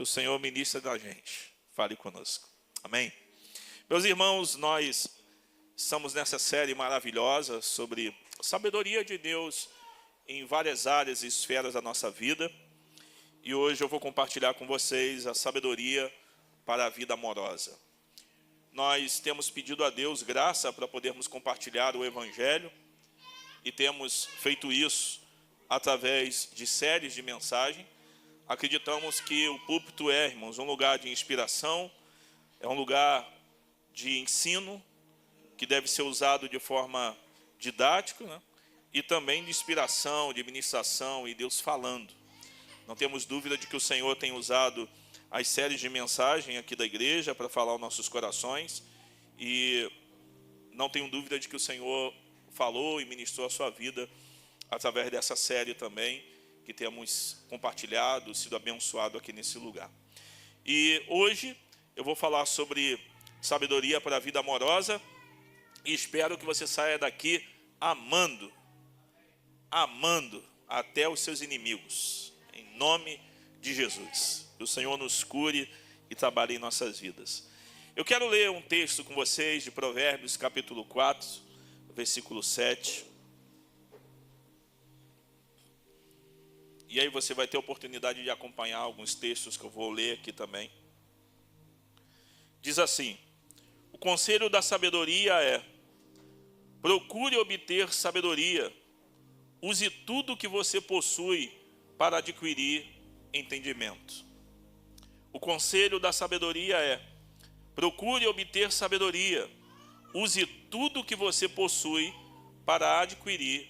o Senhor ministre da gente. Fale conosco. Amém? Meus irmãos, nós estamos nessa série maravilhosa sobre a sabedoria de Deus em várias áreas e esferas da nossa vida. E hoje eu vou compartilhar com vocês a sabedoria para a vida amorosa. Nós temos pedido a Deus graça para podermos compartilhar o Evangelho e temos feito isso através de séries de mensagem. Acreditamos que o púlpito é, irmãos, um lugar de inspiração, é um lugar de ensino que deve ser usado de forma didática, né? E também de inspiração, de ministração e Deus falando. Não temos dúvida de que o Senhor tem usado as séries de mensagem aqui da igreja para falar aos nossos corações. E não tenho dúvida de que o Senhor falou e ministrou a sua vida através dessa série também, que temos compartilhado, sido abençoado aqui nesse lugar. E hoje eu vou falar sobre sabedoria para a vida amorosa e espero que você saia daqui amando até os seus inimigos. Em nome de Jesus. Que o Senhor nos cure e trabalhe em nossas vidas. Eu quero ler um texto com vocês de Provérbios, capítulo 4, versículo 7. E aí você vai ter a oportunidade de acompanhar alguns textos que eu vou ler aqui também. Diz assim: o conselho da sabedoria é: procure obter sabedoria. Use tudo que você possui para adquirir entendimento. O conselho da sabedoria é: procure obter sabedoria. Use tudo que você possui para adquirir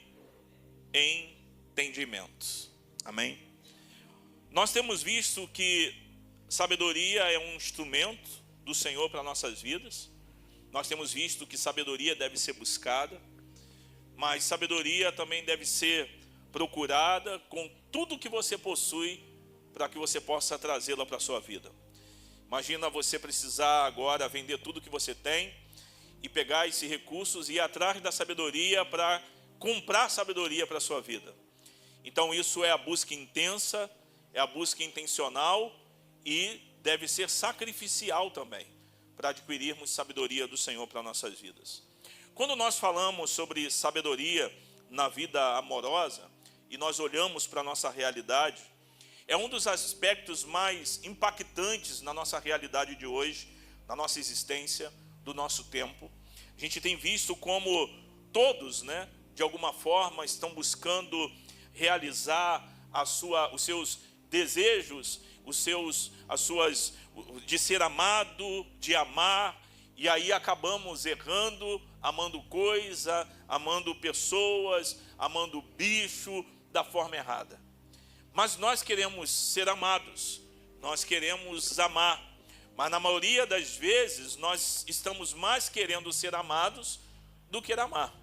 entendimento. Amém? Nós temos visto que sabedoria é um instrumento do Senhor para nossas vidas. Nós temos visto que sabedoria deve ser buscada, mas sabedoria também deve ser procurada com tudo que você possui para que você possa trazê-la para a sua vida. Imagina você precisar agora vender tudo que você tem e pegar esses recursos e ir atrás da sabedoria para comprar sabedoria para a sua vida. Então isso é a busca intensa, é a busca intencional e deve ser sacrificial também, para adquirirmos sabedoria do Senhor para nossas vidas. Quando nós falamos sobre sabedoria na vida amorosa e nós olhamos para a nossa realidade, é um dos aspectos mais impactantes na nossa realidade de hoje, na nossa existência, do nosso tempo. A gente tem visto como todos, de alguma forma, estão buscando realizar os seus desejos, de ser amado, de amar, e aí acabamos errando, amando coisa, amando pessoas, amando bicho da forma errada. Mas nós queremos ser amados, nós queremos amar, mas na maioria das vezes nós estamos mais querendo ser amados do que amar.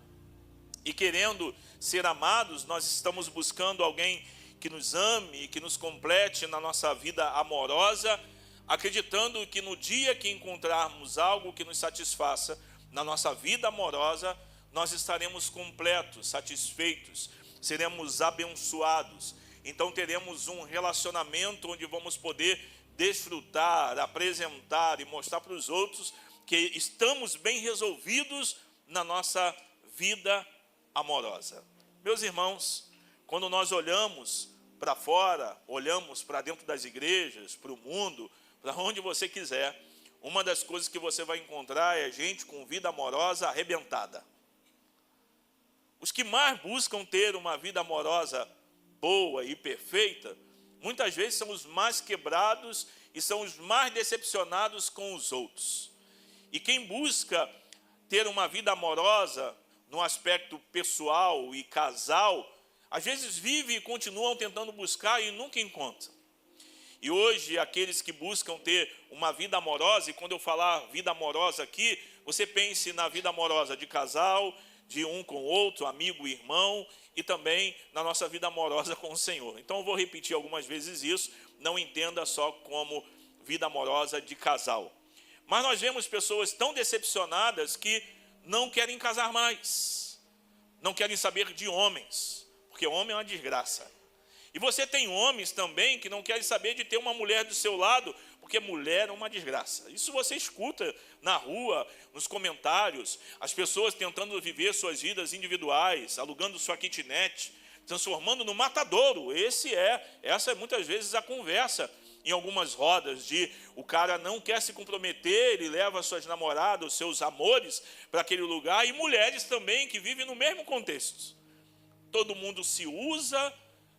E querendo ser amados, nós estamos buscando alguém que nos ame, que nos complete na nossa vida amorosa, acreditando que no dia que encontrarmos algo que nos satisfaça na nossa vida amorosa, nós estaremos completos, satisfeitos, seremos abençoados. Então teremos um relacionamento onde vamos poder desfrutar, apresentar e mostrar para os outros que estamos bem resolvidos na nossa vida amorosa. Meus irmãos, quando nós olhamos para fora, olhamos para dentro das igrejas, para o mundo, para onde você quiser, uma das coisas que você vai encontrar é gente com vida amorosa arrebentada. Os que mais buscam ter uma vida amorosa boa e perfeita, muitas vezes são os mais quebrados e são os mais decepcionados com os outros. E quem busca ter uma vida amorosa no aspecto pessoal e casal, às vezes vive e continuam tentando buscar e nunca encontram. E hoje, aqueles que buscam ter uma vida amorosa, e quando eu falar vida amorosa aqui, você pense na vida amorosa de casal, de um com o outro, amigo e irmão, e também na nossa vida amorosa com o Senhor. Então eu vou repetir algumas vezes isso, não entenda só como vida amorosa de casal. Mas nós vemos pessoas tão decepcionadas que não querem casar mais, não querem saber de homens, porque homem é uma desgraça. E você tem homens também que não querem saber de ter uma mulher do seu lado, porque mulher é uma desgraça. Isso você escuta na rua, nos comentários, as pessoas tentando viver suas vidas individuais, alugando sua kitnet, transformando no matadouro. Essa é muitas vezes a conversa em algumas rodas, de o cara não quer se comprometer, ele leva suas namoradas, seus amores para aquele lugar, e mulheres também que vivem no mesmo contexto. Todo mundo se usa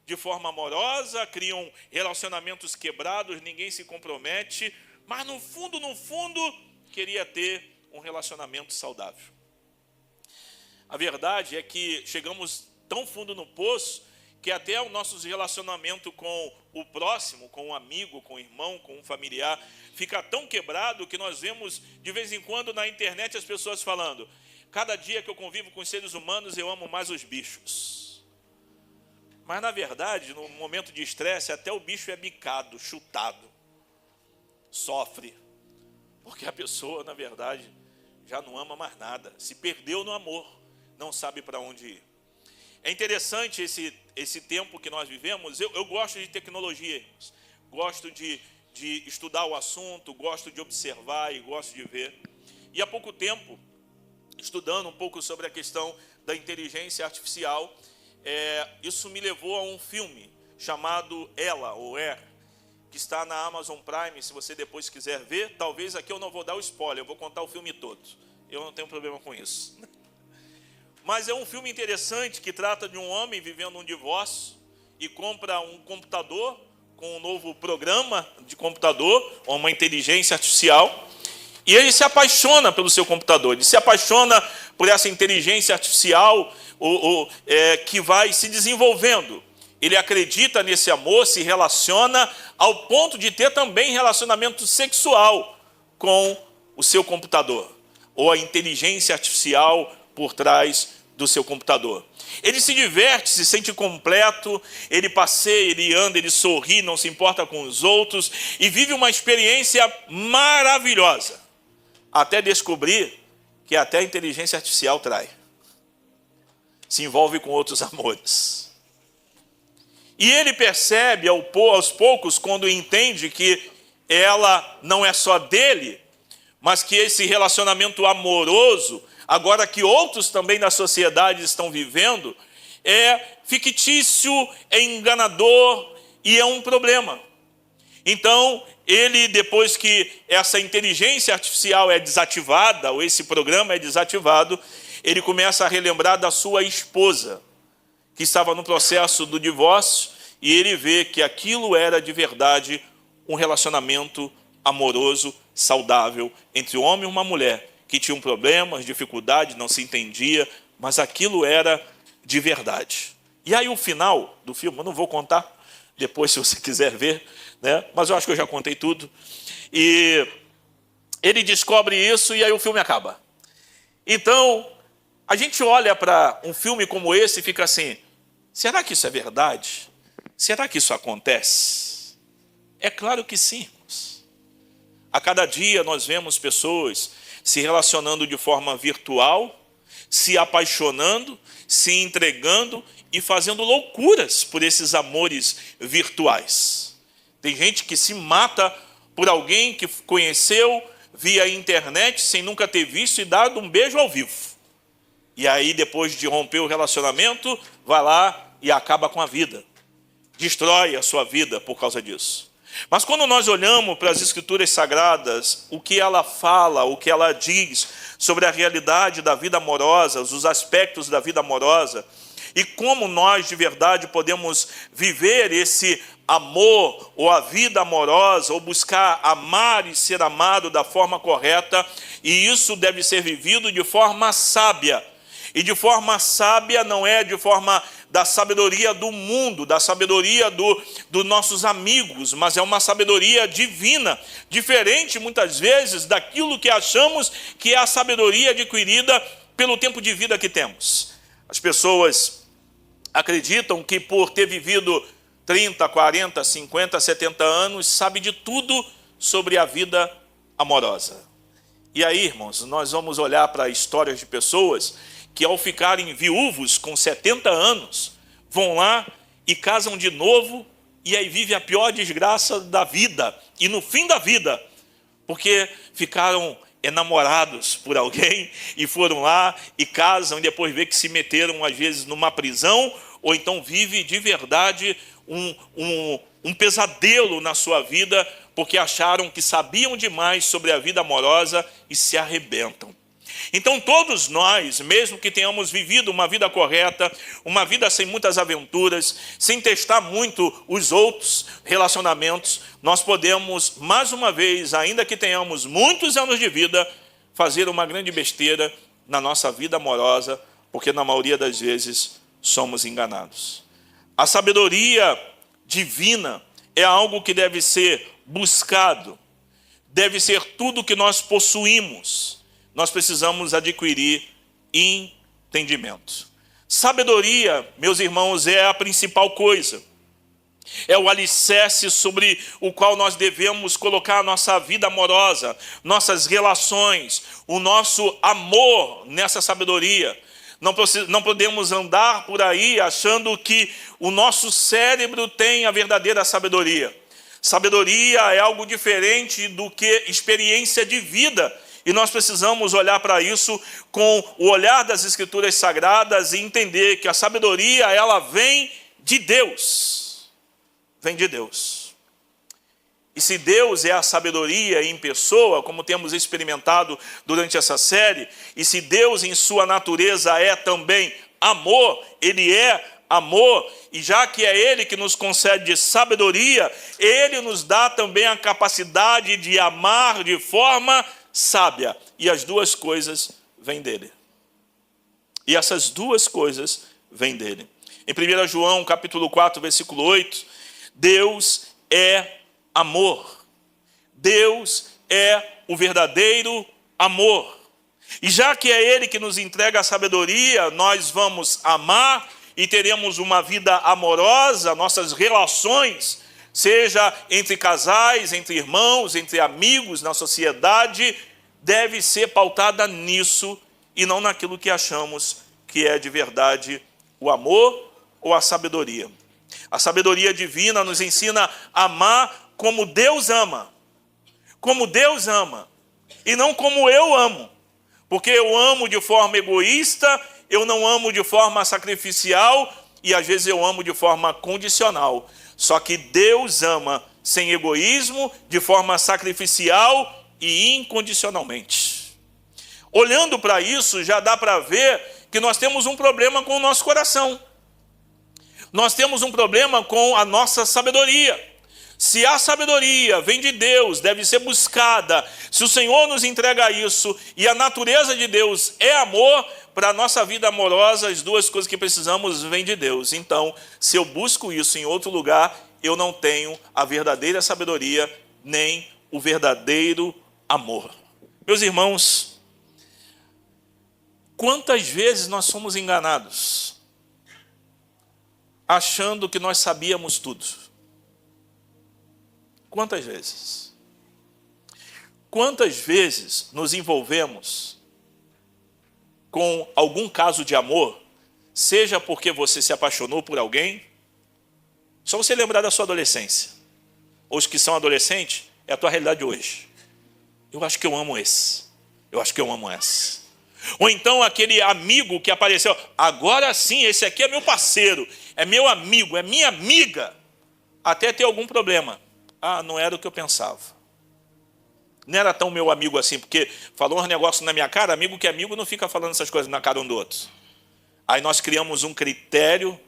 de forma amorosa, criam relacionamentos quebrados, ninguém se compromete, mas no fundo, queria ter um relacionamento saudável. A verdade é que chegamos tão fundo no poço que até o nosso relacionamento com o próximo, com um amigo, com um irmão, com um familiar, fica tão quebrado que nós vemos de vez em quando na internet as pessoas falando: cada dia que eu convivo com os seres humanos eu amo mais os bichos. Mas na verdade, no momento de estresse, até o bicho é bicado, chutado, sofre, porque a pessoa na verdade já não ama mais nada, se perdeu no amor, não sabe para onde ir. É interessante esse tempo que nós vivemos. Eu gosto de tecnologia, irmãos. Gosto de estudar o assunto, gosto de observar e gosto de ver. E há pouco tempo, estudando um pouco sobre a questão da inteligência artificial, isso me levou a um filme chamado Ela, ou que está na Amazon Prime. Se você depois quiser ver, talvez aqui eu não vou dar o spoiler, eu vou contar o filme todo. Eu não tenho problema com isso. Mas é um filme interessante que trata de um homem vivendo um divórcio e compra um computador com um novo programa de computador, uma inteligência artificial, e ele se apaixona pelo seu computador, ele se apaixona por essa inteligência artificial que vai se desenvolvendo. Ele acredita nesse amor, se relaciona ao ponto de ter também relacionamento sexual com o seu computador, ou a inteligência artificial por trás do seu computador. Ele se diverte, se sente completo, ele passeia, ele anda, ele sorri, não se importa com os outros e vive uma experiência maravilhosa, até descobrir que até a inteligência artificial trai, se envolve com outros amores. E ele percebe aos poucos, quando entende que ela não é só dele, mas que esse relacionamento amoroso, agora que outros também na sociedade estão vivendo, é fictício, é enganador e é um problema. Então, ele, depois que essa inteligência artificial é desativada, ou esse programa é desativado, ele começa a relembrar da sua esposa, que estava no processo do divórcio, e ele vê que aquilo era de verdade um relacionamento amoroso, saudável, entre um homem e uma mulher, que tinham problemas, dificuldades, não se entendia, mas aquilo era de verdade. E aí o final do filme, eu não vou contar, depois se você quiser ver, né? Mas eu acho que eu já contei tudo. E ele descobre isso e aí o filme acaba. Então, a gente olha para um filme como esse e fica assim: será que isso é verdade? Será que isso acontece? É claro que sim. A cada dia nós vemos pessoas se relacionando de forma virtual, se apaixonando, se entregando e fazendo loucuras por esses amores virtuais. Tem gente que se mata por alguém que conheceu via internet sem nunca ter visto e dado um beijo ao vivo. E aí, depois de romper o relacionamento, vai lá e acaba com a vida. Destrói a sua vida por causa disso. Mas quando nós olhamos para as Escrituras Sagradas, o que ela fala, o que ela diz sobre a realidade da vida amorosa, os aspectos da vida amorosa, e como nós de verdade podemos viver esse amor, ou a vida amorosa, ou buscar amar e ser amado da forma correta, e isso deve ser vivido de forma sábia. E de forma sábia não é de forma da sabedoria do mundo, da sabedoria dos nossos amigos, mas é uma sabedoria divina, diferente muitas vezes daquilo que achamos que é a sabedoria adquirida pelo tempo de vida que temos. As pessoas acreditam que por ter vivido 30, 40, 50, 70 anos, sabe de tudo sobre a vida amorosa. E aí, irmãos, nós vamos olhar para histórias de pessoas que ao ficarem viúvos com 70 anos, vão lá e casam de novo, e aí vive a pior desgraça da vida, e no fim da vida, porque ficaram enamorados por alguém, e foram lá, e casam, e depois vê que se meteram, às vezes, numa prisão, ou então vive de verdade um pesadelo na sua vida, porque acharam que sabiam demais sobre a vida amorosa e se arrebentam. Então todos nós, mesmo que tenhamos vivido uma vida correta, uma vida sem muitas aventuras, sem testar muito os outros relacionamentos, nós podemos, mais uma vez, ainda que tenhamos muitos anos de vida, fazer uma grande besteira na nossa vida amorosa, porque na maioria das vezes somos enganados. A sabedoria divina é algo que deve ser buscado, deve ser tudo que nós possuímos. Nós precisamos adquirir entendimento. Sabedoria, meus irmãos, é a principal coisa. É o alicerce sobre o qual nós devemos colocar a nossa vida amorosa, nossas relações, o nosso amor nessa sabedoria. Não podemos andar por aí achando que o nosso cérebro tem a verdadeira sabedoria. Sabedoria é algo diferente do que experiência de vida. E nós precisamos olhar para isso com o olhar das Escrituras Sagradas e entender que a sabedoria, ela vem de Deus. Vem de Deus. E se Deus é a sabedoria em pessoa, como temos experimentado durante essa série, e se Deus em sua natureza é também amor, Ele é amor, e já que é Ele que nos concede sabedoria, Ele nos dá também a capacidade de amar de forma sábia, e as duas coisas vêm dele. E essas duas coisas vêm dele. Em 1 João, capítulo 4, versículo 8, Deus é amor. Deus é o verdadeiro amor. E já que é Ele que nos entrega a sabedoria, nós vamos amar e teremos uma vida amorosa, nossas relações, seja entre casais, entre irmãos, entre amigos, na sociedade, deve ser pautada nisso e não naquilo que achamos que é de verdade o amor ou a sabedoria. A sabedoria divina nos ensina a amar como Deus ama. Como Deus ama. E não como eu amo. Porque eu amo de forma egoísta, eu não amo de forma sacrificial e às vezes eu amo de forma condicional. Só que Deus ama sem egoísmo, de forma sacrificial e incondicionalmente. Olhando para isso, já dá para ver que nós temos um problema com o nosso coração. Nós temos um problema com a nossa sabedoria. Se a sabedoria vem de Deus, deve ser buscada. Se o Senhor nos entrega isso e a natureza de Deus é amor, para a nossa vida amorosa, as duas coisas que precisamos vêm de Deus. Então, se eu busco isso em outro lugar, eu não tenho a verdadeira sabedoria, nem o verdadeiro amor. Meus irmãos, quantas vezes nós somos enganados, achando que nós sabíamos tudo? Quantas vezes? Quantas vezes nos envolvemos com algum caso de amor, seja porque você se apaixonou por alguém, só você lembrar da sua adolescência. Os que são adolescentes, é a tua realidade hoje. Eu acho que eu amo esse. Eu acho que eu amo essa. Ou então aquele amigo que apareceu, agora sim, esse aqui é meu parceiro, é meu amigo, é minha amiga. Até ter algum problema. Ah, não era o que eu pensava. Não era tão meu amigo assim, porque falou uns negócios na minha cara, amigo que amigo não fica falando essas coisas na cara um do outro. Aí nós criamos um critério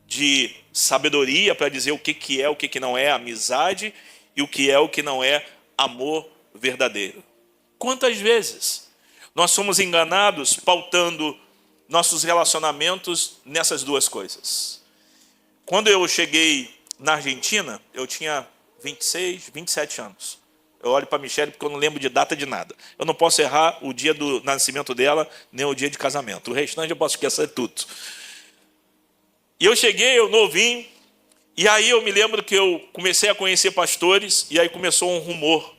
de sabedoria para dizer o que é, o que não é amizade e o que não é amor verdadeiro. Quantas vezes nós somos enganados pautando nossos relacionamentos nessas duas coisas? Quando eu cheguei na Argentina, eu tinha 26, 27 anos. Eu olho para a Michele porque eu não lembro de data de nada. Eu não posso errar o dia do nascimento dela, nem o dia de casamento. O restante eu posso esquecer tudo. E eu cheguei, eu novinho, e aí eu me lembro que eu comecei a conhecer pastores, e aí começou um rumor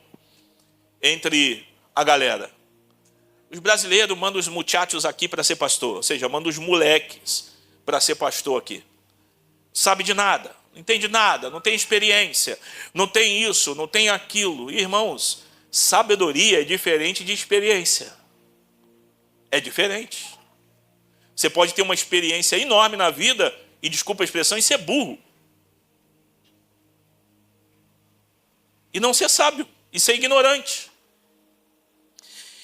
entre a galera. Os brasileiros mandam os muchachos aqui para ser pastor, ou seja, mandam os moleques para ser pastor aqui. sabe de nada, não entende nada, não tem experiência, não tem isso, não tem aquilo. Irmãos, sabedoria é diferente de experiência. É diferente. Você pode ter uma experiência enorme na vida e, desculpa a expressão, e ser burro. E não ser sábio, e ser ignorante.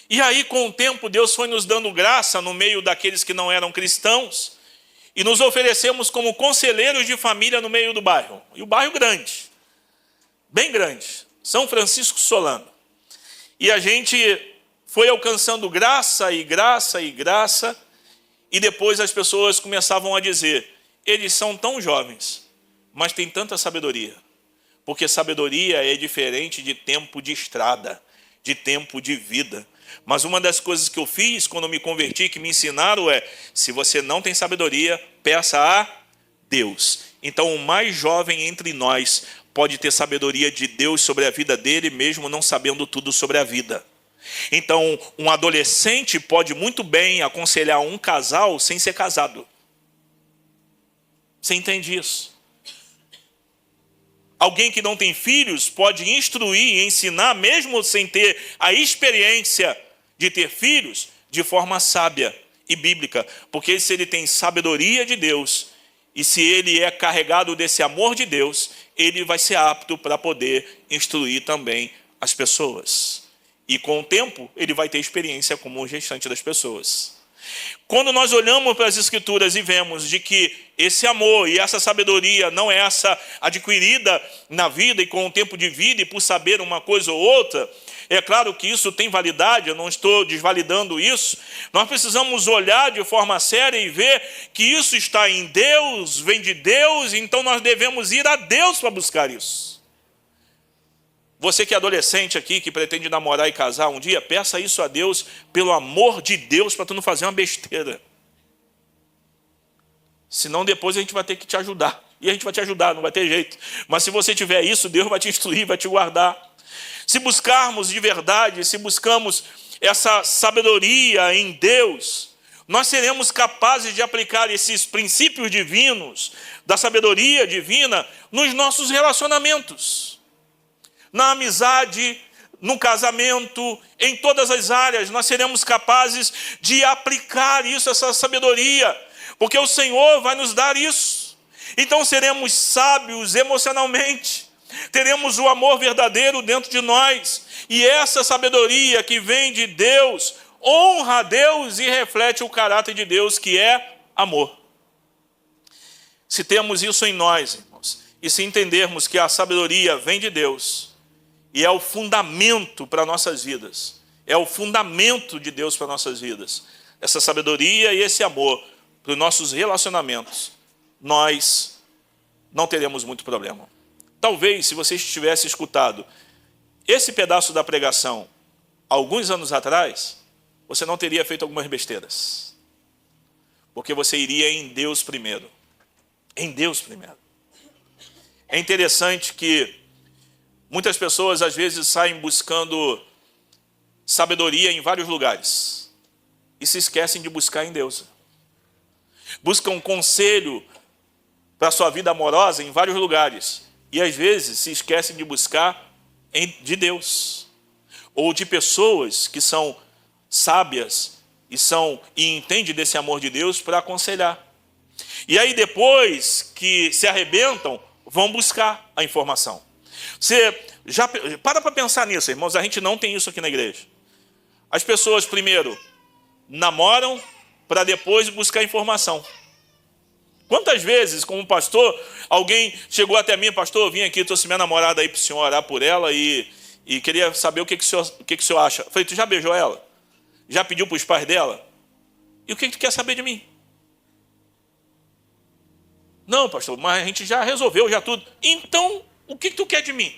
E aí, com o tempo, Deus foi nos dando graça no meio daqueles que não eram cristãos e nos oferecemos como conselheiros de família no meio do bairro. E o bairro grande, bem grande, São Francisco Solano. E a gente foi alcançando graça e graça e graça, e depois as pessoas começavam a dizer, eles são tão jovens, mas têm tanta sabedoria. Porque sabedoria é diferente de tempo de estrada, de tempo de vida. Mas uma das coisas que eu fiz quando me converti, que me ensinaram é, se você não tem sabedoria, peça a Deus. Então o mais jovem entre nós pode ter sabedoria de Deus sobre a vida dele, mesmo não sabendo tudo sobre a vida. Então um adolescente pode muito bem aconselhar um casal sem ser casado. Você entende isso? Alguém que não tem filhos pode instruir e ensinar, mesmo sem ter a experiência de ter filhos, de forma sábia e bíblica. Porque se ele tem sabedoria de Deus, e se ele é carregado desse amor de Deus, ele vai ser apto para poder instruir também as pessoas. E com o tempo, ele vai ter experiência como o restante das pessoas. Quando nós olhamos para as Escrituras e vemos de que esse amor e essa sabedoria não é essa adquirida na vida e com o tempo de vida e por saber uma coisa ou outra, é claro que isso tem validade, eu não estou desvalidando isso. Nós precisamos olhar de forma séria e ver que isso está em Deus, vem de Deus, então nós devemos ir a Deus para buscar isso. Você que é adolescente aqui, que pretende namorar e casar um dia, peça isso a Deus, pelo amor de Deus, para tu não fazer uma besteira. Senão depois a gente vai ter que te ajudar. E a gente vai te ajudar, não vai ter jeito. Mas se você tiver isso, Deus vai te instruir, vai te guardar. Se buscarmos de verdade, se buscamos essa sabedoria em Deus, nós seremos capazes de aplicar esses princípios divinos, da sabedoria divina, nos nossos relacionamentos. Na amizade, no casamento, em todas as áreas, nós seremos capazes de aplicar isso, essa sabedoria, porque o Senhor vai nos dar isso. Então seremos sábios emocionalmente, teremos o amor verdadeiro dentro de nós, e essa sabedoria que vem de Deus, honra a Deus e reflete o caráter de Deus, que é amor. Se temos isso em nós, irmãos, e se entendermos que a sabedoria vem de Deus, e é o fundamento para nossas vidas. É o fundamento de Deus para nossas vidas. Essa sabedoria e esse amor para os nossos relacionamentos, nós não teremos muito problema. Talvez, se você tivesse escutado esse pedaço da pregação alguns anos atrás, você não teria feito algumas besteiras. Porque você iria em Deus primeiro. Em Deus primeiro. É interessante que muitas pessoas, às vezes, saem buscando sabedoria em vários lugares e se esquecem de buscar em Deus. Buscam conselho para a sua vida amorosa em vários lugares e, às vezes, se esquecem de buscar de Deus. Ou de pessoas que são sábias e entendem desse amor de Deus para aconselhar. E aí, depois que se arrebentam, vão buscar a informação. Você já para pensar nisso, irmãos, a gente não tem isso aqui na igreja. As pessoas primeiro namoram para depois buscar informação. Quantas vezes, como pastor, alguém chegou até mim, pastor, eu vim aqui, trouxe minha namorada aí para o senhor orar por ela e queria saber o que o senhor acha. Eu falei, tu já beijou ela? Já pediu para os pais dela? E o que tu quer saber de mim? Não, pastor, mas a gente já resolveu, já tudo. Então, o que tu quer de mim?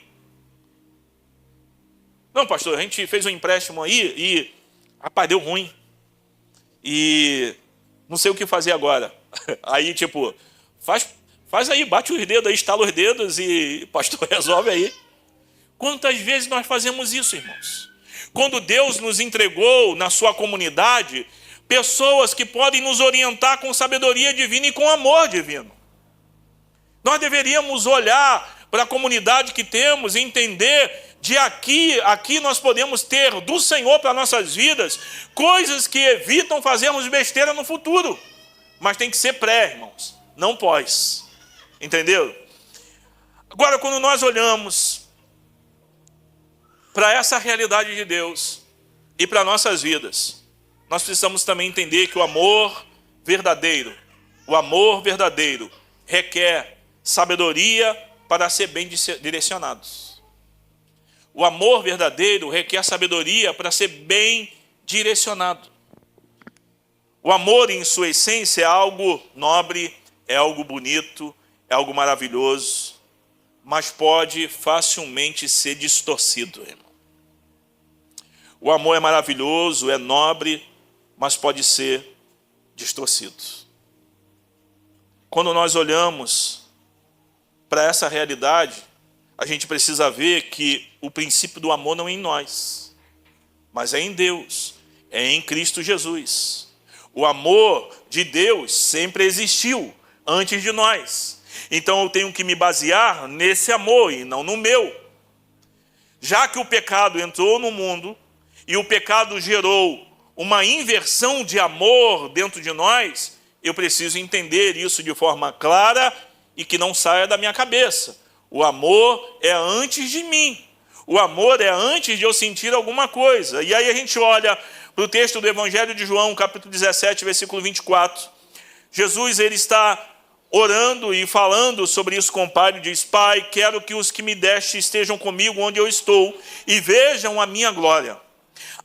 Não, pastor, a gente fez um empréstimo aí e, rapaz, deu ruim. E não sei o que fazer agora. Aí, tipo, faz aí, bate os dedos aí, estala os dedos e, pastor, resolve aí. Quantas vezes nós fazemos isso, irmãos? Quando Deus nos entregou na sua comunidade pessoas que podem nos orientar com sabedoria divina e com amor divino. Nós deveríamos olhar para a comunidade que temos e entender de aqui nós podemos ter do Senhor para nossas vidas coisas que evitam fazermos besteira no futuro. Mas tem que ser pré, irmãos, não pós. Entendeu? Agora, quando nós olhamos para essa realidade de Deus e para nossas vidas, nós precisamos também entender que o amor verdadeiro requer sabedoria para ser bem direcionados. O amor verdadeiro requer sabedoria para ser bem direcionado. O amor, em sua essência, é algo nobre, é algo bonito, é algo maravilhoso, mas pode facilmente ser distorcido, irmão. O amor é maravilhoso, é nobre, mas pode ser distorcido. Quando nós olhamos para essa realidade, a gente precisa ver que o princípio do amor não é em nós, mas é em Deus, é em Cristo Jesus. O amor de Deus sempre existiu antes de nós. Então eu tenho que me basear nesse amor e não no meu. Já que o pecado entrou no mundo e o pecado gerou uma inversão de amor dentro de nós, eu preciso entender isso de forma clara e que não saia da minha cabeça. O amor é antes de mim. O amor é antes de eu sentir alguma coisa. E aí a gente olha para o texto do Evangelho de João, capítulo 17, versículo 24. Jesus, ele está orando e falando sobre isso com o Pai. Ele diz: Pai, quero que os que me deste estejam comigo onde eu estou e vejam a minha glória.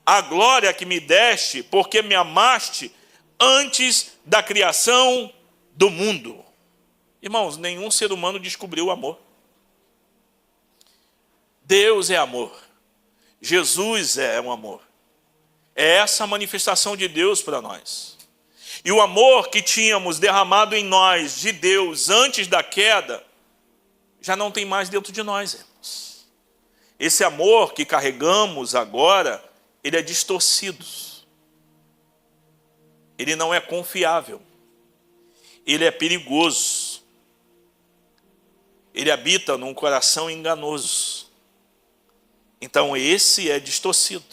A glória que me deste, porque me amaste antes da criação do mundo. Irmãos, nenhum ser humano descobriu o amor. Deus é amor. Jesus é um amor. É essa a manifestação de Deus para nós. E o amor que tínhamos derramado em nós de Deus antes da queda, já não tem mais dentro de nós, irmãos. Esse amor que carregamos agora, ele é distorcido. Ele não é confiável. Ele é perigoso. Ele habita num coração enganoso. Então esse é distorcido.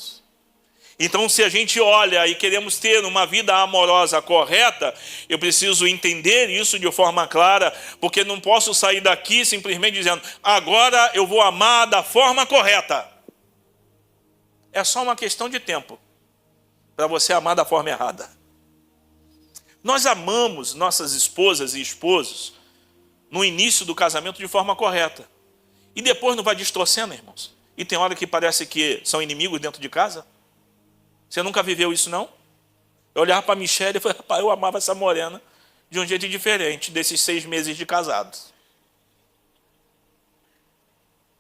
Então, se a gente olha e queremos ter uma vida amorosa correta, eu preciso entender isso de forma clara, porque não posso sair daqui simplesmente dizendo: agora eu vou amar da forma correta. É só uma questão de tempo para você amar da forma errada. Nós amamos nossas esposas e esposos no início do casamento de forma correta. E depois não vai distorcendo, irmãos. E tem hora que parece que são inimigos dentro de casa. Você nunca viveu isso, não? Eu olhava para a Michelle e falei: rapaz, eu amava essa morena de um jeito diferente desses 6 meses de casados.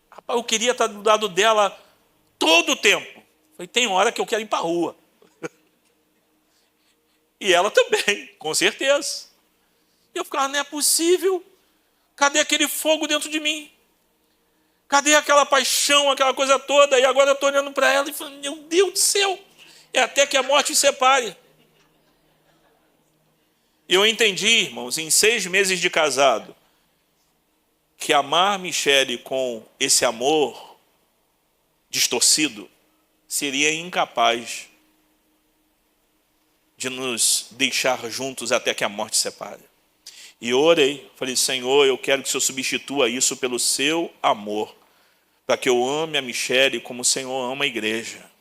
Rapaz, eu queria estar do lado dela todo o tempo. Falei: tem hora que eu quero ir para a rua. E ela também, com certeza. E eu ficava: não é possível. Cadê aquele fogo dentro de mim? Cadê aquela paixão, aquela coisa toda? E agora eu estou olhando para ela e falando: meu Deus do céu. É até que a morte os separe. Eu entendi, irmãos, em 6 meses de casado, que amar Michele com esse amor distorcido seria incapaz de nos deixar juntos até que a morte separe. E eu orei, falei: Senhor, eu quero que o Senhor substitua isso pelo seu amor, para que eu ame a Michele como o Senhor ama a igreja.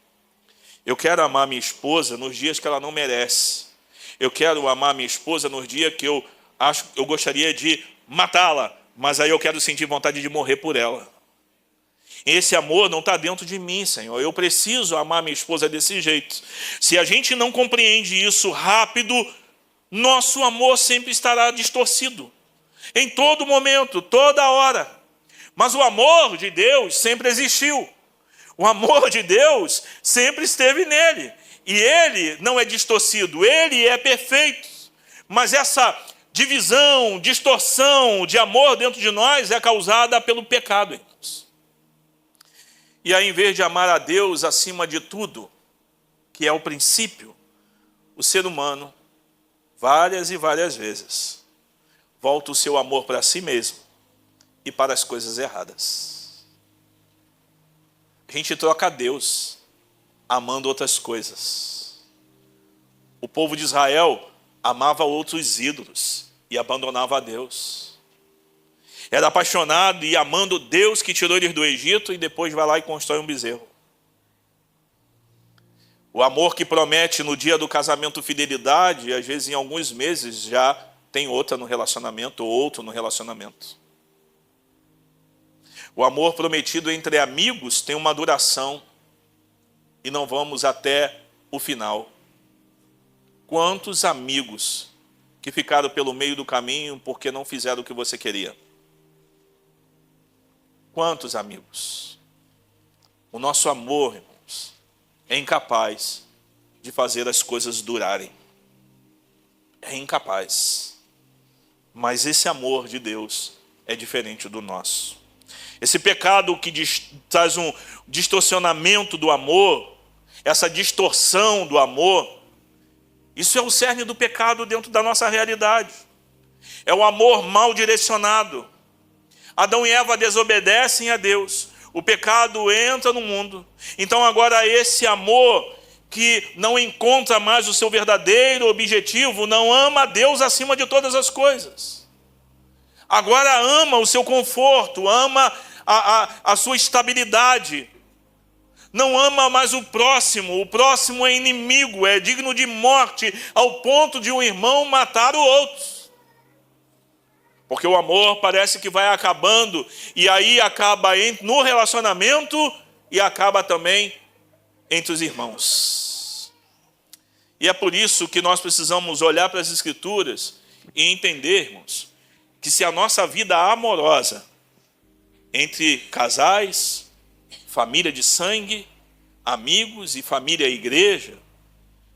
Eu quero amar minha esposa nos dias que ela não merece. Eu quero amar minha esposa nos dias que eu gostaria de matá-la, mas aí eu quero sentir vontade de morrer por ela. Esse amor não está dentro de mim, Senhor. Eu preciso amar minha esposa desse jeito. Se a gente não compreende isso rápido, nosso amor sempre estará distorcido. Em todo momento, toda hora. Mas o amor de Deus sempre existiu. O amor de Deus sempre esteve nele. E ele não é distorcido, ele é perfeito. Mas essa divisão, distorção de amor dentro de nós é causada pelo pecado, irmãos. E aí, em vez de amar a Deus acima de tudo, que é o princípio, o ser humano, várias e várias vezes, volta o seu amor para si mesmo e para as coisas erradas. A gente troca Deus amando outras coisas. O povo de Israel amava outros ídolos e abandonava a Deus. Era apaixonado e amando Deus que tirou eles do Egito e depois vai lá e constrói um bezerro. O amor que promete no dia do casamento fidelidade, às vezes em alguns meses já tem outra no relacionamento, ou outro no relacionamento. O amor prometido entre amigos tem uma duração e não vamos até o final. Quantos amigos que ficaram pelo meio do caminho porque não fizeram o que você queria? Quantos amigos? O nosso amor, irmãos, é incapaz de fazer as coisas durarem. É incapaz. Mas esse amor de Deus é diferente do nosso. Esse pecado que traz um distorcionamento do amor, essa distorção do amor, isso é o cerne do pecado dentro da nossa realidade. É o amor mal direcionado. Adão e Eva desobedecem a Deus. O pecado entra no mundo. Então agora esse amor que não encontra mais o seu verdadeiro objetivo, não ama a Deus acima de todas as coisas. Agora ama o seu conforto, ama a sua estabilidade. Não ama mais o próximo é inimigo, é digno de morte, ao ponto de um irmão matar o outro. Porque o amor parece que vai acabando, e aí acaba no relacionamento, e acaba também entre os irmãos. E é por isso que nós precisamos olhar para as Escrituras e entendermos que se a nossa vida amorosa, entre casais, família de sangue, amigos e família igreja,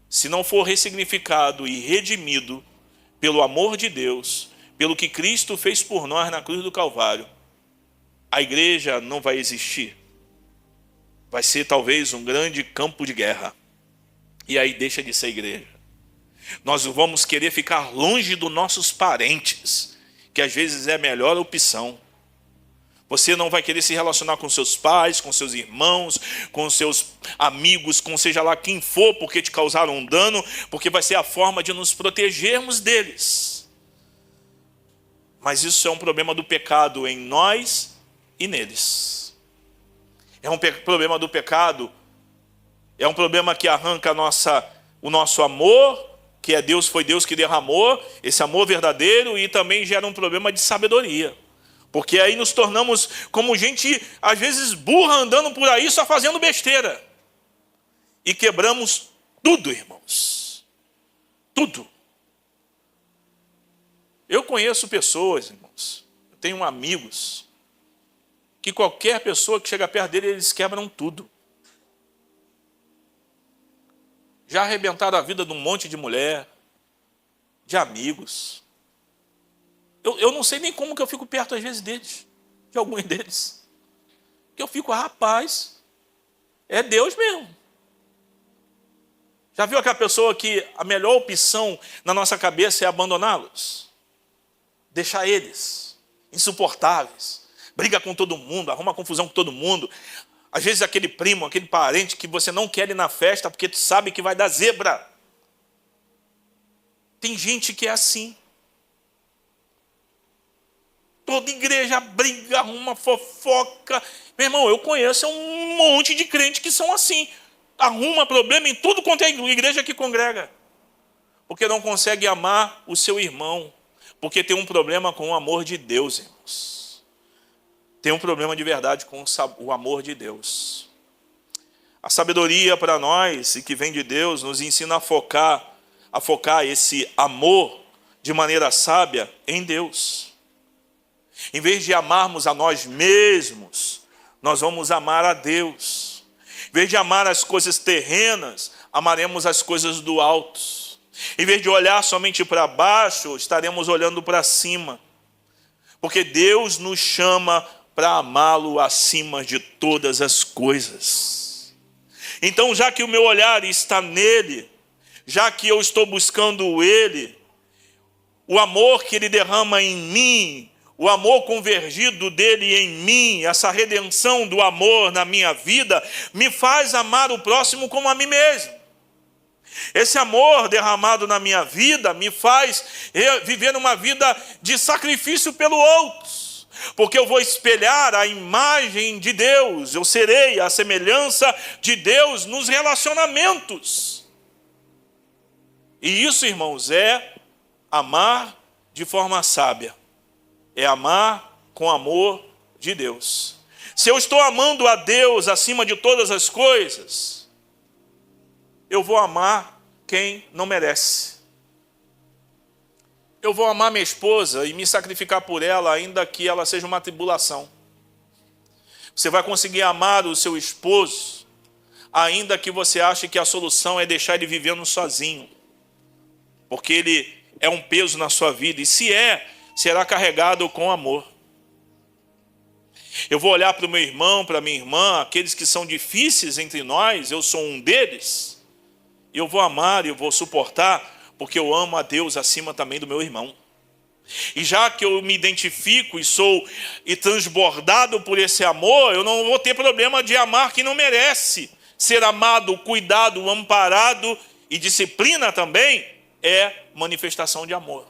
se não for ressignificado e redimido pelo amor de Deus, pelo que Cristo fez por nós na cruz do Calvário, a igreja não vai existir. Vai ser talvez um grande campo de guerra. E aí deixa de ser igreja. Nós vamos querer ficar longe dos nossos parentes, que às vezes é a melhor opção. Você não vai querer se relacionar com seus pais, com seus irmãos, com seus amigos, com seja lá quem for, porque te causaram um dano, porque vai ser a forma de nos protegermos deles. Mas isso é um problema do pecado em nós e neles. É um problema do pecado, é um problema que arranca o nosso amor, que é Deus, foi Deus que derramou, esse amor verdadeiro, e também gera um problema de sabedoria. Porque aí nos tornamos como gente, às vezes, burra, andando por aí só fazendo besteira. E quebramos tudo, irmãos. Tudo. Eu conheço pessoas, irmãos, eu tenho amigos, que qualquer pessoa que chega perto dele, eles quebram tudo. Já arrebentaram a vida de um monte de mulher, de amigos. Eu não sei nem como que eu fico perto, às vezes, deles, de alguns deles. Que eu fico, rapaz, é Deus mesmo. Já viu aquela pessoa que a melhor opção na nossa cabeça é abandoná-los? Deixar eles insuportáveis, briga com todo mundo, arruma confusão com todo mundo. Às vezes aquele primo, aquele parente que você não quer ir na festa porque tu sabe que vai dar zebra. Tem gente que é assim. Toda igreja briga, arruma fofoca. Meu irmão, eu conheço um monte de crentes que são assim. Arruma problema em tudo quanto é igreja que congrega. Porque não consegue amar o seu irmão. Porque tem um problema com o amor de Deus, irmãos. Tem um problema de verdade com o amor de Deus. A sabedoria para nós, e que vem de Deus, nos ensina a focar esse amor de maneira sábia em Deus. Em vez de amarmos a nós mesmos, nós vamos amar a Deus. Em vez de amar as coisas terrenas, amaremos as coisas do alto. Em vez de olhar somente para baixo, estaremos olhando para cima. Porque Deus nos chama para amá-lo acima de todas as coisas. Então, já que o meu olhar está nele, já que eu estou buscando ele, o amor que ele derrama em mim, o amor convergido dele em mim, essa redenção do amor na minha vida, me faz amar o próximo como a mim mesmo. Esse amor derramado na minha vida me faz viver uma vida de sacrifício pelo outro, porque eu vou espelhar a imagem de Deus, eu serei a semelhança de Deus nos relacionamentos. E isso, irmãos, é amar de forma sábia, é amar com amor de Deus. Se eu estou amando a Deus acima de todas as coisas, eu vou amar quem não merece. Eu vou amar minha esposa e me sacrificar por ela, ainda que ela seja uma tribulação. Você vai conseguir amar o seu esposo, ainda que você ache que a solução é deixar ele vivendo sozinho, porque ele é um peso na sua vida, e se será carregado com amor. Eu vou olhar para o meu irmão, para a minha irmã, aqueles que são difíceis entre nós, eu sou um deles, eu vou amar e eu vou suportar, porque eu amo a Deus acima também do meu irmão. E já que eu me identifico e sou transbordado por esse amor, eu não vou ter problema de amar quem não merece. Ser amado, cuidado, amparado e disciplina também é manifestação de amor.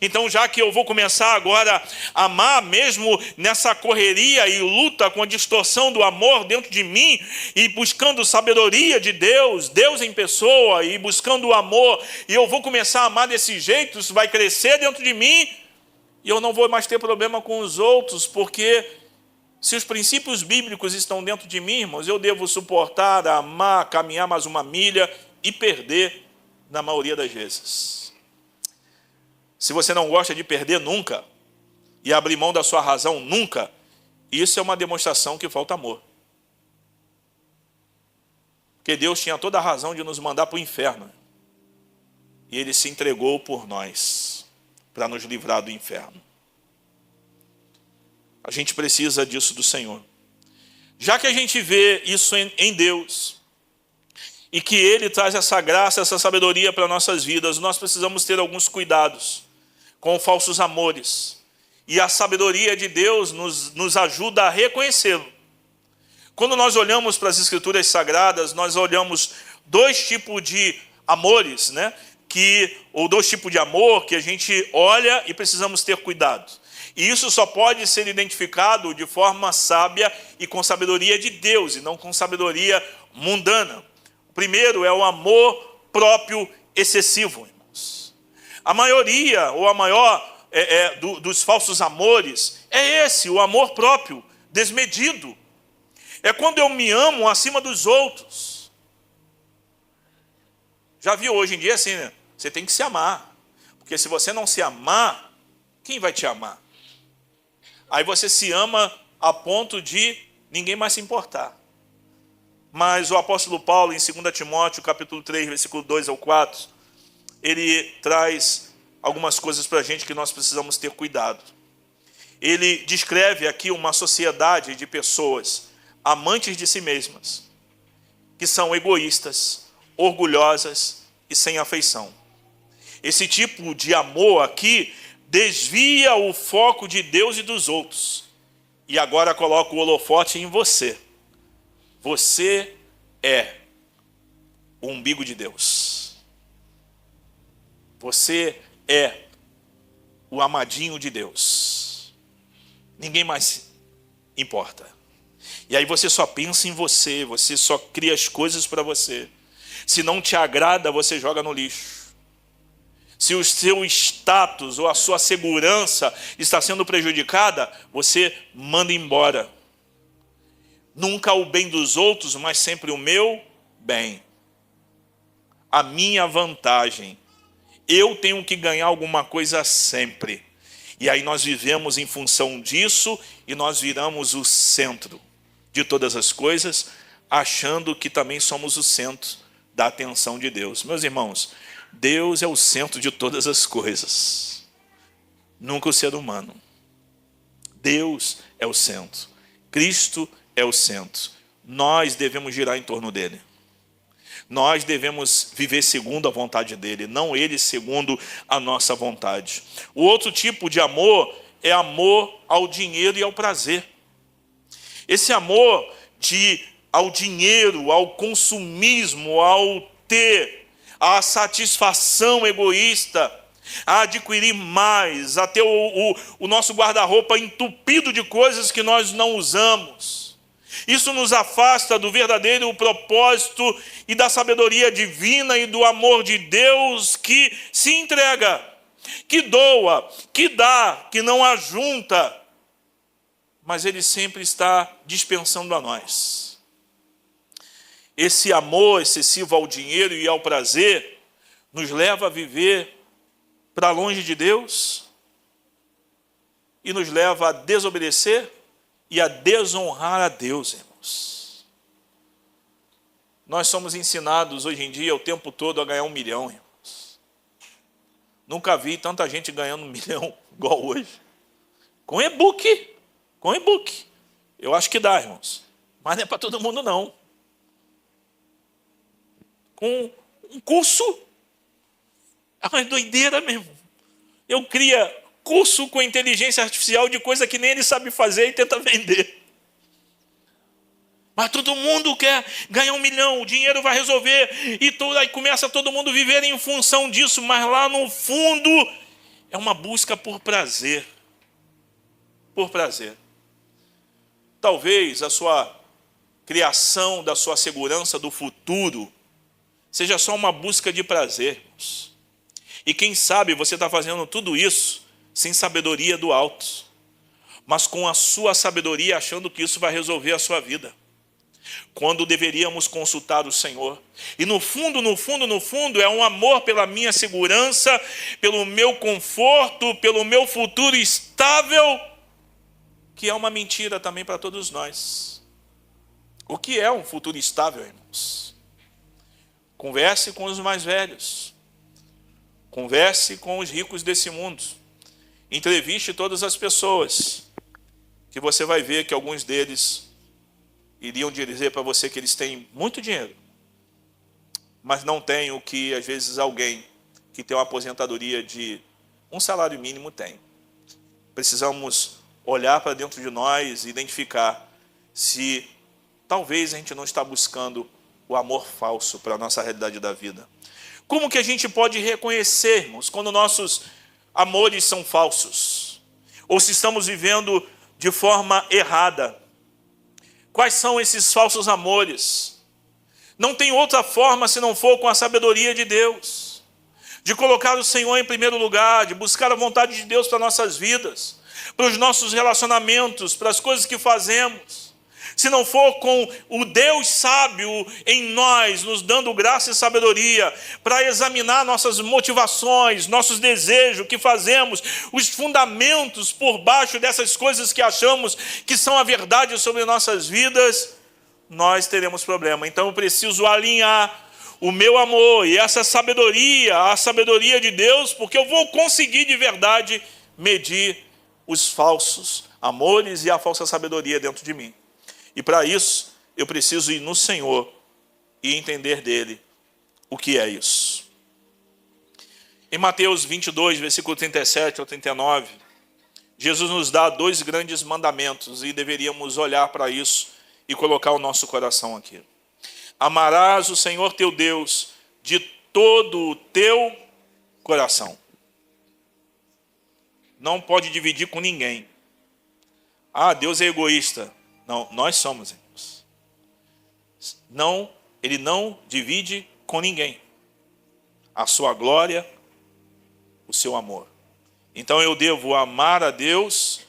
Então, já que eu vou começar agora a amar, mesmo nessa correria e luta com a distorção do amor dentro de mim, e buscando sabedoria de Deus, Deus em pessoa, e buscando o amor, e eu vou começar a amar desse jeito, isso vai crescer dentro de mim, e eu não vou mais ter problema com os outros, porque se os princípios bíblicos estão dentro de mim, irmãos, eu devo suportar, amar, caminhar mais uma milha e perder na maioria das vezes. Se você não gosta de perder nunca, e abrir mão da sua razão nunca, isso é uma demonstração que falta amor. Porque Deus tinha toda a razão de nos mandar para o inferno. E Ele se entregou por nós, para nos livrar do inferno. A gente precisa disso do Senhor. Já que a gente vê isso em Deus, e que Ele traz essa graça, essa sabedoria para nossas vidas, nós precisamos ter alguns cuidados com falsos amores. E a sabedoria de Deus nos ajuda a reconhecê-lo. Quando nós olhamos para as Escrituras Sagradas, nós olhamos dois tipos de amores, né? Ou dois tipos de amor que a gente olha e precisamos ter cuidado. E isso só pode ser identificado de forma sábia e com sabedoria de Deus, e não com sabedoria mundana. O primeiro é o amor próprio excessivo. A maioria, ou a maior dos falsos amores, é esse, o amor próprio, desmedido. É quando eu me amo acima dos outros. Já viu hoje em dia assim, né? Você tem que se amar. Porque se você não se amar, quem vai te amar? Aí você se ama a ponto de ninguém mais se importar. Mas o apóstolo Paulo, em 2 Timóteo, capítulo 3, versículo 2 ao 4, ele traz algumas coisas para a gente que nós precisamos ter cuidado. Ele descreve aqui uma sociedade de pessoas amantes de si mesmas, que são egoístas, orgulhosas e sem afeição. Esse tipo de amor aqui desvia o foco de Deus e dos outros. E agora coloca o holofote em você. Você é o umbigo de Deus. Você é o amadinho de Deus. Ninguém mais importa. E aí você só pensa em você, você só cria as coisas para você. Se não te agrada, você joga no lixo. Se o seu status ou a sua segurança está sendo prejudicada, você manda embora. Nunca o bem dos outros, mas sempre o meu bem. A minha vantagem. Eu tenho que ganhar alguma coisa sempre. E aí nós vivemos em função disso e nós viramos o centro de todas as coisas, achando que também somos o centro da atenção de Deus. Meus irmãos, Deus é o centro de todas as coisas, nunca o ser humano. Deus é o centro, Cristo é o centro. Nós devemos girar em torno dele. Nós devemos viver segundo a vontade dele, não ele segundo a nossa vontade. O outro tipo de amor é amor ao dinheiro e ao prazer. Esse amor ao dinheiro, ao consumismo, ao ter, à satisfação egoísta, a adquirir mais, a ter o nosso guarda-roupa entupido de coisas que nós não usamos. Isso nos afasta do verdadeiro propósito e da sabedoria divina e do amor de Deus que se entrega, que doa, que dá, que não ajunta, mas Ele sempre está dispensando a nós. Esse amor excessivo ao dinheiro e ao prazer nos leva a viver para longe de Deus e nos leva a desobedecer e a desonrar a Deus, irmãos. Nós somos ensinados hoje em dia o tempo todo a ganhar 1 milhão, irmãos. Nunca vi tanta gente ganhando 1 milhão igual hoje. Com e-book. Com e-book. Eu acho que dá, irmãos. Mas não é para todo mundo, não. Com um curso. É uma doideira mesmo. Eu cria curso com inteligência artificial de coisa que nem ele sabe fazer e tenta vender. Mas todo mundo quer ganhar 1 milhão, o dinheiro vai resolver. Aí começa todo mundo a viver em função disso, mas lá no fundo é uma busca por prazer. Por prazer. Talvez a sua criação da sua segurança do futuro seja só uma busca de prazer. E quem sabe você está fazendo tudo isso sem sabedoria do alto, mas com a sua sabedoria achando que isso vai resolver a sua vida, quando deveríamos consultar o Senhor. E no fundo, é um amor pela minha segurança, pelo meu conforto, pelo meu futuro estável, que é uma mentira também para todos nós. O que é um futuro estável, irmãos? Converse com os mais velhos. Converse com os ricos desse mundo. Entreviste todas as pessoas, que você vai ver que alguns deles iriam dizer para você que eles têm muito dinheiro, mas não têm o que, às vezes, alguém que tem uma aposentadoria de um salário mínimo tem. Precisamos olhar para dentro de nós e identificar se talvez a gente não está buscando o amor falso para a nossa realidade da vida. Como que a gente pode reconhecermos quando nossos amores são falsos? Ou se estamos vivendo de forma errada? Quais são esses falsos amores? Não tem outra forma se não for com a sabedoria de Deus. De colocar o Senhor em primeiro lugar, de buscar a vontade de Deus para nossas vidas, para os nossos relacionamentos, para as coisas que fazemos. Se não for com o Deus sábio em nós, nos dando graça e sabedoria, para examinar nossas motivações, nossos desejos, o que fazemos, os fundamentos por baixo dessas coisas que achamos que são a verdade sobre nossas vidas, nós teremos problema. Então eu preciso alinhar o meu amor e essa sabedoria, a sabedoria de Deus, porque eu vou conseguir de verdade medir os falsos amores e a falsa sabedoria dentro de mim. E para isso, eu preciso ir no Senhor e entender dele o que é isso. Em Mateus 22, versículo 37 ao 39, Jesus nos dá 2 grandes mandamentos e deveríamos olhar para isso e colocar o nosso coração aqui. Amarás o Senhor teu Deus de todo o teu coração. Não pode dividir com ninguém. Ah, Deus é egoísta. Não, nós somos, irmãos. Não, Ele não divide com ninguém a sua glória, o seu amor. Então eu devo amar a Deus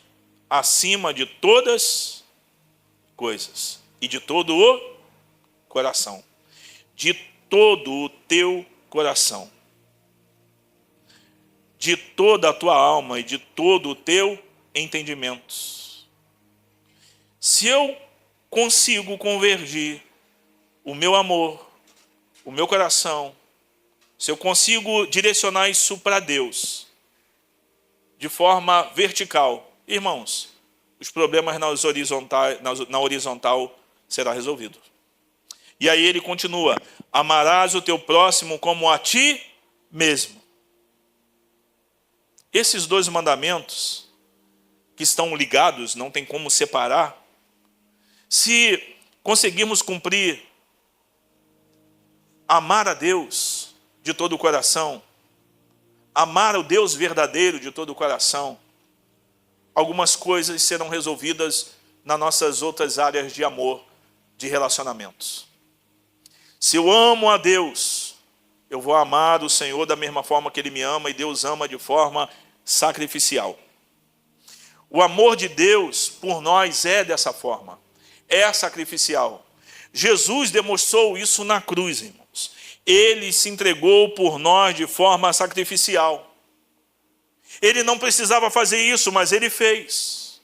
acima de todas coisas e de todo o coração. De todo o teu coração. De toda a tua alma e de todo o teu entendimento. Se eu consigo convergir o meu amor, o meu coração, se eu consigo direcionar isso para Deus, de forma vertical, irmãos, os problemas na horizontal serão resolvidos. E aí ele continua: amarás o teu próximo como a ti mesmo. Esses dois mandamentos, que estão ligados, não tem como separar, se conseguirmos cumprir, amar a Deus de todo o coração, amar o Deus verdadeiro de todo o coração, algumas coisas serão resolvidas nas nossas outras áreas de amor, de relacionamentos. Se eu amo a Deus, eu vou amar o Senhor da mesma forma que Ele me ama, e Deus ama de forma sacrificial. O amor de Deus por nós é dessa forma, é sacrificial. Jesus demonstrou isso na cruz, irmãos. Ele se entregou por nós de forma sacrificial. Ele não precisava fazer isso, mas Ele fez.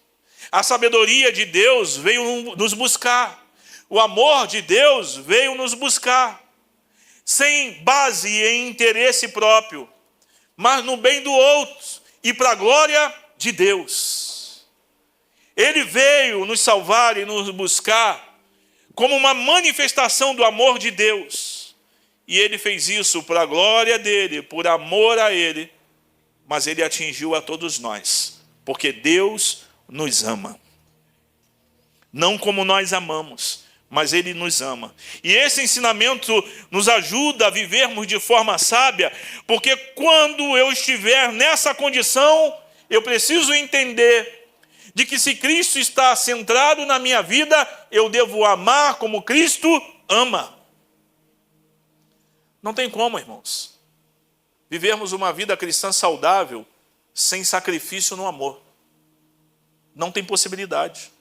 A sabedoria de Deus veio nos buscar. O amor de Deus veio nos buscar. Sem base em interesse próprio, mas no bem do outro e para a glória de Deus. Ele veio nos salvar e nos buscar como uma manifestação do amor de Deus. E Ele fez isso para a glória dEle, por amor a Ele, mas Ele atingiu a todos nós, porque Deus nos ama. Não como nós amamos, mas Ele nos ama. E esse ensinamento nos ajuda a vivermos de forma sábia, porque quando eu estiver nessa condição, eu preciso entender de que se Cristo está centrado na minha vida, eu devo amar como Cristo ama. Não tem como, irmãos, vivermos uma vida cristã saudável sem sacrifício no amor. Não tem possibilidade.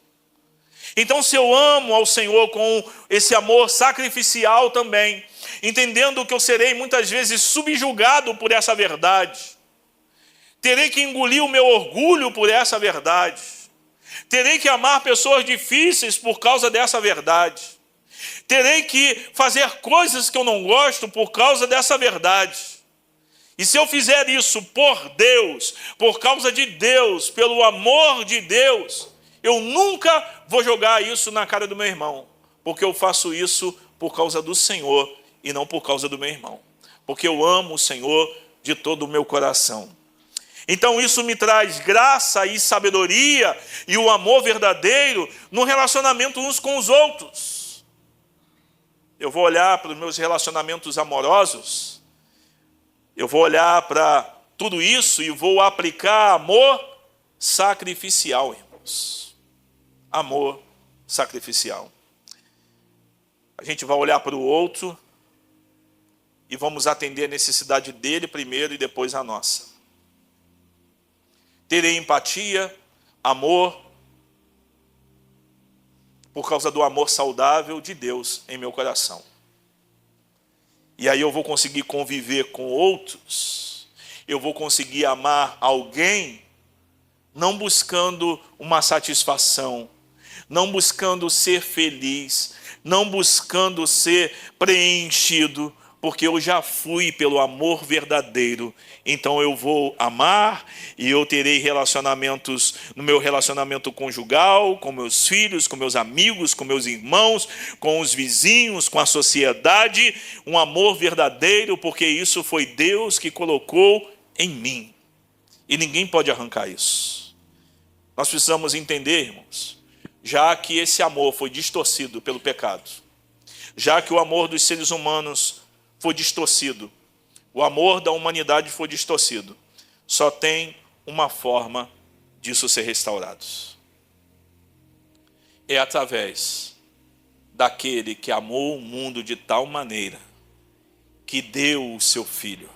Então, se eu amo ao Senhor com esse amor sacrificial também, entendendo que eu serei muitas vezes subjugado por essa verdade, terei que engolir o meu orgulho por essa verdade, terei que amar pessoas difíceis por causa dessa verdade, terei que fazer coisas que eu não gosto por causa dessa verdade. E se eu fizer isso por Deus, por causa de Deus, pelo amor de Deus, eu nunca vou jogar isso na cara do meu irmão, porque eu faço isso por causa do Senhor e não por causa do meu irmão, porque eu amo o Senhor de todo o meu coração. Então isso me traz graça e sabedoria e o amor verdadeiro no relacionamento uns com os outros. Eu vou olhar para os meus relacionamentos amorosos, eu vou olhar para tudo isso e vou aplicar amor sacrificial, irmãos. Amor sacrificial. A gente vai olhar para o outro e vamos atender a necessidade dele primeiro e depois a nossa. Terei empatia, amor, por causa do amor saudável de Deus em meu coração. E aí eu vou conseguir conviver com outros, eu vou conseguir amar alguém, não buscando uma satisfação, não buscando ser feliz, não buscando ser preenchido, porque eu já fui pelo amor verdadeiro. Então eu vou amar e eu terei relacionamentos, no meu relacionamento conjugal, com meus filhos, com meus amigos, com meus irmãos, com os vizinhos, com a sociedade, um amor verdadeiro, porque isso foi Deus que colocou em mim. E ninguém pode arrancar isso. Nós precisamos entender, irmãos, já que esse amor foi distorcido pelo pecado, já que o amor dos seres humanos foi distorcido, o amor da humanidade foi distorcido, só tem uma forma disso ser restaurado. É através daquele que amou o mundo de tal maneira que deu o seu Filho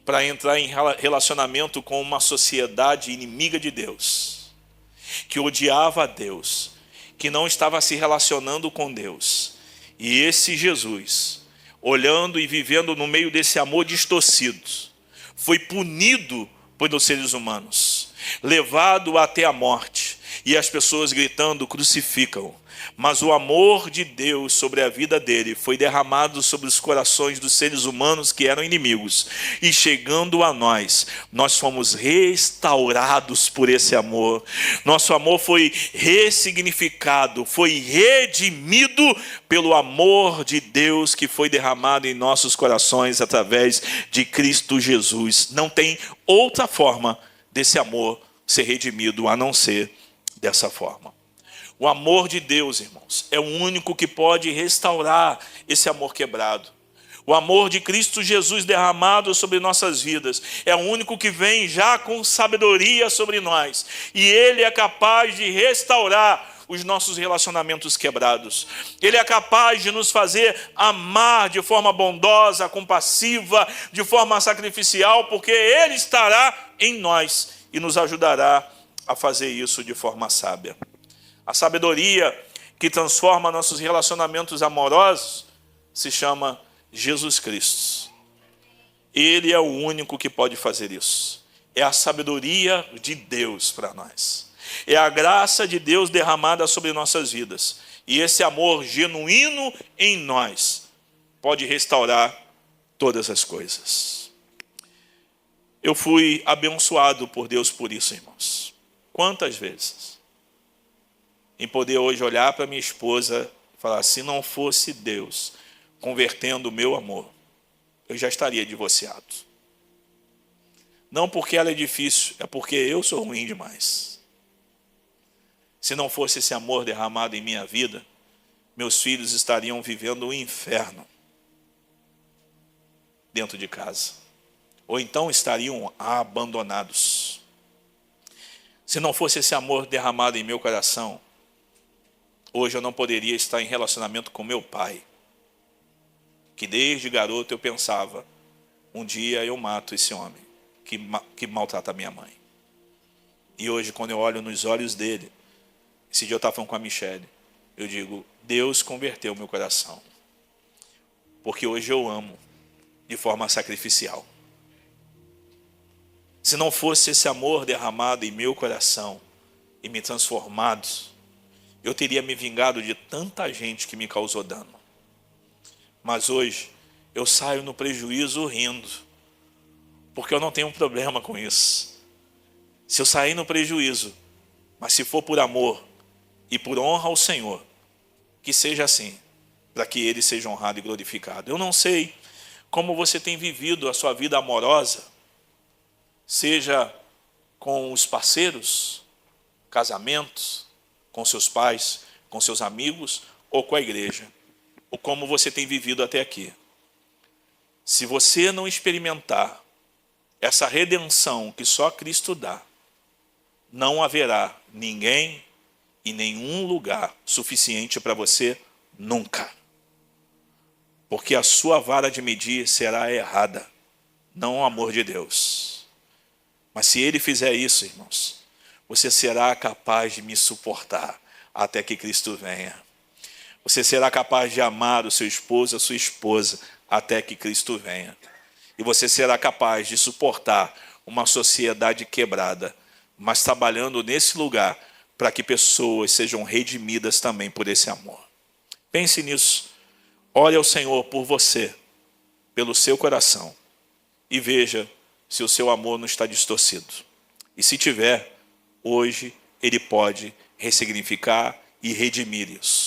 para entrar em relacionamento com uma sociedade inimiga de Deus, que odiava a Deus, que não estava se relacionando com Deus. E esse Jesus, olhando e vivendo no meio desse amor distorcido, foi punido pelos seres humanos, levado até a morte, e as pessoas gritando: crucificam. Mas o amor de Deus sobre a vida dele foi derramado sobre os corações dos seres humanos que eram inimigos. E chegando a nós, nós fomos restaurados por esse amor. Nosso amor foi ressignificado, foi redimido pelo amor de Deus que foi derramado em nossos corações através de Cristo Jesus. Não tem outra forma desse amor ser redimido a não ser dessa forma. O amor de Deus, irmãos, é o único que pode restaurar esse amor quebrado. O amor de Cristo Jesus derramado sobre nossas vidas é o único que vem já com sabedoria sobre nós. E Ele é capaz de restaurar os nossos relacionamentos quebrados. Ele é capaz de nos fazer amar de forma bondosa, compassiva, de forma sacrificial, porque Ele estará em nós e nos ajudará a fazer isso de forma sábia. A sabedoria que transforma nossos relacionamentos amorosos se chama Jesus Cristo. Ele é o único que pode fazer isso. É a sabedoria de Deus para nós. É a graça de Deus derramada sobre nossas vidas. E esse amor genuíno em nós pode restaurar todas as coisas. Eu fui abençoado por Deus por isso, irmãos. Quantas vezes? Em poder hoje olhar para minha esposa e falar: se não fosse Deus convertendo o meu amor, eu já estaria divorciado. Não porque ela é difícil, é porque eu sou ruim demais. Se não fosse esse amor derramado em minha vida, meus filhos estariam vivendo um inferno dentro de casa. Ou então estariam abandonados. Se não fosse esse amor derramado em meu coração, hoje eu não poderia estar em relacionamento com meu pai, que desde garoto eu pensava: um dia eu mato esse homem que maltrata a minha mãe. E hoje, quando eu olho nos olhos dele, esse dia eu estava falando com a Michele, eu digo: Deus converteu meu coração, porque hoje eu amo de forma sacrificial. Se não fosse esse amor derramado em meu coração e me transformado, eu teria me vingado de tanta gente que me causou dano. Mas hoje eu saio no prejuízo rindo, porque eu não tenho um problema com isso. Se eu sair no prejuízo, mas se for por amor e por honra ao Senhor, que seja assim, para que Ele seja honrado e glorificado. Eu não sei como você tem vivido a sua vida amorosa, seja com os parceiros, casamentos, com seus pais, com seus amigos ou com a igreja, ou como você tem vivido até aqui. Se você não experimentar essa redenção que só Cristo dá, não haverá ninguém e nenhum lugar suficiente para você nunca. Porque a sua vara de medir será errada, não o amor de Deus. Mas se Ele fizer isso, irmãos, você será capaz de me suportar até que Cristo venha. Você será capaz de amar o seu esposo, a sua esposa, até que Cristo venha. E você será capaz de suportar uma sociedade quebrada, mas trabalhando nesse lugar para que pessoas sejam redimidas também por esse amor. Pense nisso. Ore ao Senhor por você, pelo seu coração, e veja se o seu amor não está distorcido. E se tiver, hoje Ele pode ressignificar e redimir isso.